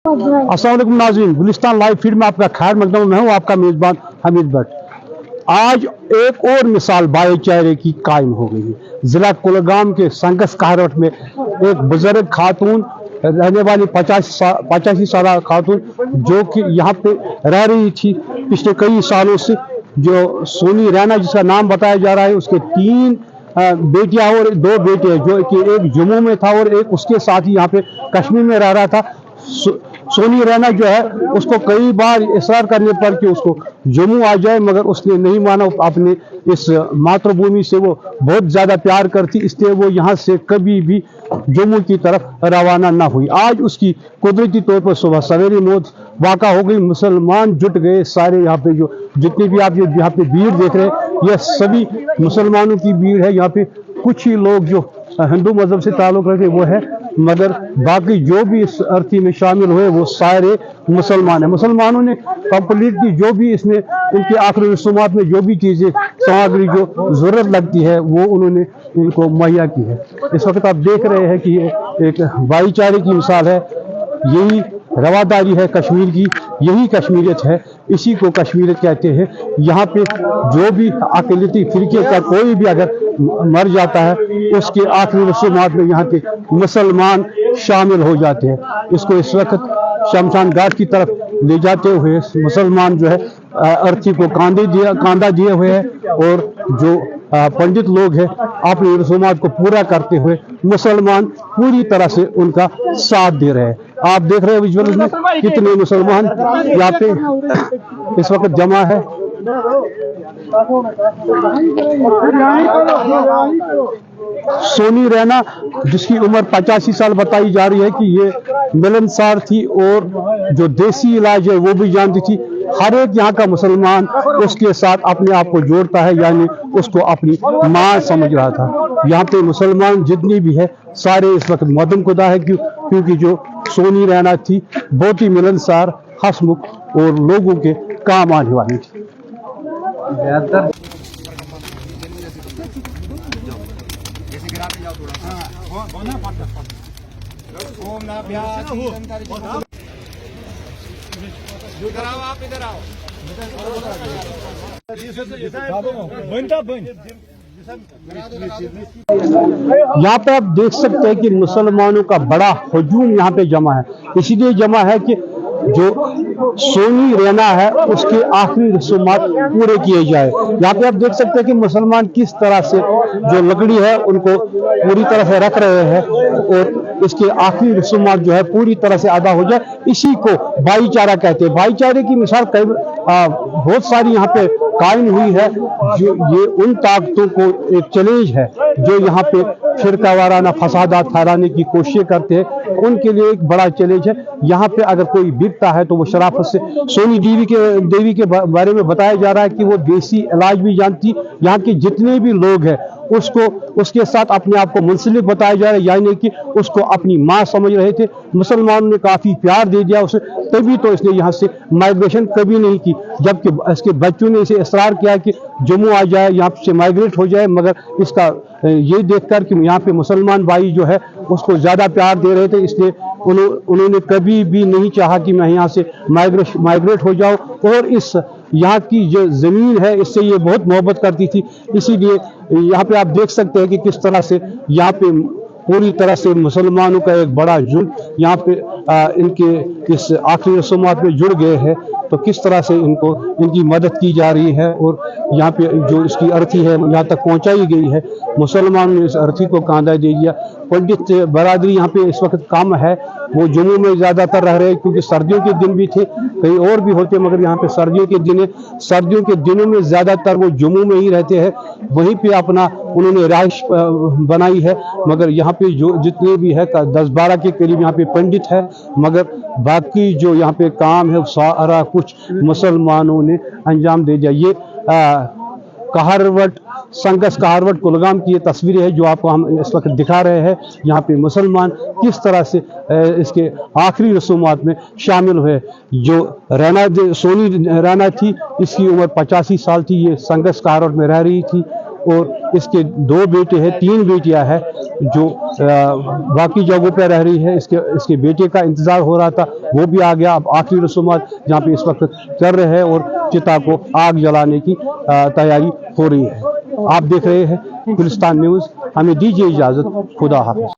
अस्सलाम वालेकुम नाज़रीन, गुलिस्तान लाइव फीड में आपका खैर मकदम। मैं हूँ आपका मेज़बान हमीद भट्ट। आज एक और मिसाल भाईचारे की कायम हो गई है। ज़िला कुलगाम के संगस कहरवट में एक बुजुर्ग खातून रहने वाली 85 साल खातून जो कि यहाँ पे रह रही थी पिछले कई सालों से, जो सोनी रैना जिसका नाम बताया जा रहा है, उसके 3 बेटियां और 2 बेटे, जो कि एक जम्मू में था और एक उसके साथ ही यहाँ पे कश्मीर में रह रहा था। सोनी रैना जो है, उसको कई बार इसरार करने पर कि उसको जम्मू आ जाए, मगर उसने नहीं माना। अपने इस मातृभूमि से वो बहुत ज़्यादा प्यार करती, इसलिए वो यहाँ से कभी भी जम्मू की तरफ रवाना ना हुई। आज उसकी कुदरती तौर पर सुबह सवेरे मौत वाक़ा हो गई। मुसलमान जुट गए सारे यहाँ पे, जो जितने भी आप यहाँ पे भीड़ देख रहे हैं, यह सभी मुसलमानों की भीड़ है। यहाँ पे कुछ ही लोग जो हिंदू मजहब से ताल्लुक़ रखते वो है, मगर बाकी जो भी इस अर्थी में शामिल हुए वो सारे मुसलमान हैं। मुसलमानों ने कंप्लीटली जो भी इसमें उनके आखिरी रसूमात में जो भी चीज़ें सामग्री जो ज़रूरत लगती है वो उन्होंने इनको मुहैया की है। इस वक्त आप देख रहे हैं कि ये एक भाईचारे की मिसाल है। यही रवादारी है कश्मीर की, यही कश्मीरियत है, इसी को कश्मीरियत कहते हैं। यहाँ पे जो भी अक़लियती फ़िरके का कोई भी अगर मर जाता है, उसके आखिरी रसूमात में यहाँ के मुसलमान शामिल हो जाते हैं। इसको इस वक्त शमशान घाट की तरफ ले जाते हुए मुसलमान जो है अर्थी को कांधा दिए हुए हैं, और जो पंडित लोग हैं अपनी रसूमात को पूरा करते हुए मुसलमान पूरी तरह से उनका साथ दे रहे हैं। आप देख रहे हैं विजुअल में कितने मुसलमान यहाँ पे इस वक्त जमा है। सोनी रैना जिसकी उम्र 85 साल बताई जा रही है कि ये मिलनसार थी और जो देसी इलाज है वो भी जानती थी। हर एक यहाँ का मुसलमान उसके साथ अपने आप को जोड़ता है, यानी उसको अपनी माँ समझ रहा था। यहाँ पे मुसलमान जितनी भी है सारे इस वक्त मदम खुदा है, क्योंकि जो सोनी रैना थी बहुत ही मिलनसार, हंसमुख और लोगों के काम आने वाली थी। आप इधर आओ। यहाँ पे आप देख सकते हैं कि मुसलमानों का बड़ा हजूम यहाँ पे जमा है। इसीलिए जमा है कि जो सोनी रैना है उसके आखिरी रसूमात पूरे किए जाए। यहाँ पे आप देख सकते हैं कि मुसलमान किस तरह से जो लकड़ी है उनको पूरी तरह से रख रहे हैं, और इसके आखिरी रसूमात जो है पूरी तरह से अदा हो जाए। इसी को भाईचारा कहते हैं। भाईचारे की मिसाल बहुत सारी यहाँ पे कायम हुई है। जो ये उन ताकतों को एक चैलेंज है जो यहाँ पे फिरका वाराना फसादात फैलाने की कोशिश करते हैं, उनके लिए एक बड़ा चैलेंज है। यहाँ पे अगर कोई बिकता है तो वो शराफत से, सोनी देवी के बारे में बताया जा रहा है कि वो देसी इलाज भी जानती। यहाँ के जितने भी लोग हैं उसको उसके साथ अपने आप को मुंसलिक बताया जा रहा है, यानी कि उसको अपनी माँ समझ रहे थे। मुसलमानों ने काफ़ी प्यार दे दिया उसे, तभी तो इसने यहाँ से माइग्रेशन कभी नहीं की, जबकि इसके बच्चों ने इसे इसरार किया कि जम्मू आ जाए, यहाँ से माइग्रेट हो जाए। मगर इसका ये देखकर कि यहाँ पे मुसलमान भाई जो है उसको ज़्यादा प्यार दे रहे थे, इसलिए उन्होंने कभी भी नहीं चाहा कि मैं यहाँ से माइग्रेट हो जाऊँ। और इस यहाँ की जो ज़मीन है इससे ये बहुत मोहब्बत करती थी। इसीलिए यहाँ पे आप देख सकते हैं कि किस तरह से यहाँ पे पूरी तरह से मुसलमानों का एक बड़ा झुंड यहाँ पे इनके इस आखिरी रसूमात में जुड़ गए हैं। तो किस तरह से इनकी मदद की जा रही है, और यहाँ पे जो इसकी अर्थी है यहाँ तक पहुँचाई गई है। मुसलमानों ने इस अर्थी को कांधा दे दिया। पंडित बरादरी यहाँ पे इस वक्त कम है, वो जम्मू में ज़्यादातर रह रहे हैं, क्योंकि सर्दियों के दिन भी थे, कहीं और भी होते, मगर यहाँ पे सर्दियों के दिनों में ज़्यादातर वो जम्मू में ही रहते हैं। वहीं पे अपना उन्होंने रहाइश बनाई है। मगर यहाँ पे जो जितने भी है 10-12 के करीब यहाँ पे पंडित है, मगर बाकी जो यहाँ पे काम है सारा कुछ मुसलमानों ने अंजाम दे दिया। ये कहरवट संगस कहरवट कुलगाम की ये तस्वीरें है जो आपको हम इस वक्त दिखा रहे हैं। यहाँ पे मुसलमान किस तरह से इसके आखिरी रसूमात में शामिल हुए। जो सोनी रैना थी, इसकी उम्र 85 साल थी। ये संगस कहरवट में रह रही थी اور اس کے 2 بیٹے ہیں، 3 بیٹیاں ہیں جو باقی جگہوں پہ رہ رہی ہے. اس کے بیٹے کا انتظار ہو رہا تھا، وہ بھی آ گیا. اب آخری رسومات جہاں پہ اس وقت کر رہے ہیں اور چتا کو آگ جلانے کی تیاری ہو رہی ہے. آپ دیکھ رہے ہیں گلستان نیوز. ہمیں دیجیے اجازت. خدا حافظ.